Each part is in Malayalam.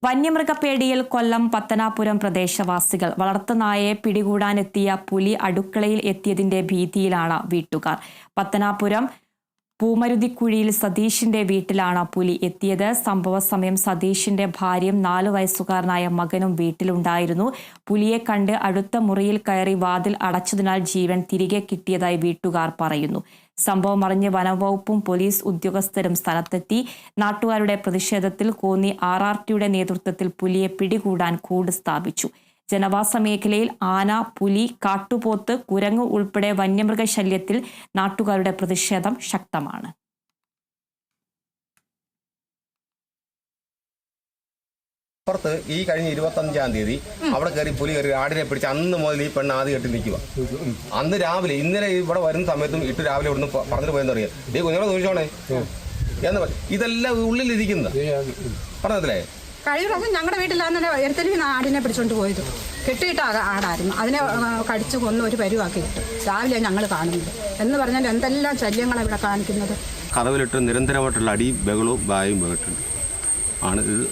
വന്യമൃഗപ്പേടിയിൽ കൊല്ലം പത്തനാപുരം പ്രദേശവാസികൾ വളർത്തുനായയെ പിടികൂടാനെത്തിയ പുലി അടുക്കളയിൽ എത്തിയതിന്റെ ഭീതിയിലാണ് വീട്ടുകാർ. പത്തനാപുരം പൂമരുതിക്കുഴിയിൽ സതീഷിന്റെ വീട്ടിലാണ് പുലി എത്തിയത്. സംഭവ സമയം സതീഷിന്റെ ഭാര്യയും 4 വയസ്സുകാരനായ മകനും വീട്ടിലുണ്ടായിരുന്നു. പുലിയെ കണ്ട് അടുത്ത മുറിയിൽ കയറി വാതിൽ അടച്ചതിനാൽ ജീവൻ തിരികെ കിട്ടിയതായി വീട്ടുകാർ പറയുന്നു. സംഭവം അറിഞ്ഞ് വനംവകുപ്പും പോലീസ് ഉദ്യോഗസ്ഥരും സ്ഥലത്തെത്തി. നാട്ടുകാരുടെ പ്രതിഷേധത്തിൽ കോന്നി RRTയുടെ നേതൃത്വത്തിൽ പുലിയെ പിടികൂടാൻ കൂട് സ്ഥാപിച്ചു. ജനവാസ മേഖലയിൽ ആന, പുലി, കാട്ടുപോത്ത്, കുരങ്ങ് ഉൾപ്പെടെ വന്യമൃഗശല്യത്തിൽ നാട്ടുകാരുടെ പ്രതിഷേധം ശക്തമാണ്. പുറത്ത് ഈ കഴിഞ്ഞ 25-ാം തീയതി അവിടെ കയറി പുലി കയറി ആടിനെ പിടിച്ച് അന്ന് മുതൽ ഈ പെണ്ണ് ആദ്യം കെട്ടി നിൽക്കുക. അന്ന് രാവിലെ ഇന്നലെ ഇവിടെ വരുന്ന സമയത്തും രാവിലെ ഇവിടുന്ന് പറഞ്ഞിട്ട് പോയെന്നറിയാം, നീ കുഞ്ഞോടെ നോക്കിച്ചോണേ എന്ന് ഇതെല്ലാം ഉള്ളിലിരിക്കുന്ന പറഞ്ഞതില്ലേ. കഴിഞ്ഞ പ്രാവശ്യം ഞങ്ങളുടെ വീട്ടിലാണ് എരുത്തലിൽ ആടിനെ പിടിച്ചോണ്ട് പോയത്. കെട്ടിയിട്ട ആടായിരുന്നു. അതിനെ കടിച്ചു കൊന്ന് ഒരു പരുവാക്കിയിട്ട് രാവിലെ ഞങ്ങൾ കാണുന്നത് എന്ന് പറഞ്ഞാൽ എന്തെല്ലാം ശല്യങ്ങളാണ് ഇവിടെ കാണിക്കുന്നത്. കഥവിലിട്ട് നിരന്തരമായിട്ടുള്ള അടി ബഹളവും ബായും ബഹട്ടുണ്ട് ആണ്. ഇത്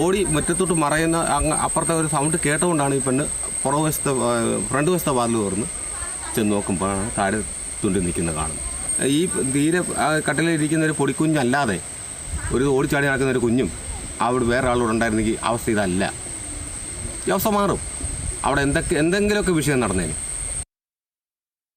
ഓടി മുറ്റത്തോട്ട് മറയുന്ന അപ്പുറത്തെ ഒരു സൗണ്ട് കേട്ടുകൊണ്ടാണ് ഈ പെണ്ണ് ഫ്രണ്ട് വശത്തെ വാതിൽ തുറന്ന് ചെന്ന് നോക്കുമ്പോഴാണ് താഴെ തുണ്ടി നിൽക്കുന്നത് കാണുന്നത്. ഈ തീരെ കട്ടിലിരിക്കുന്ന ഒരു പൊടിക്കുഞ്ഞല്ലാതെ ഒരു ഓടിച്ചാടി നടക്കുന്ന ഒരു കുഞ്ഞും അവിടെ വേറെ ആളോട് ഉണ്ടായിരുന്നെങ്കിൽ അവസ്ഥ ഇതല്ല. ഈ അവസ്ഥ മാറും. അവിടെ എന്തെങ്കിലുമൊക്കെ വിഷയം നടന്നേനെ.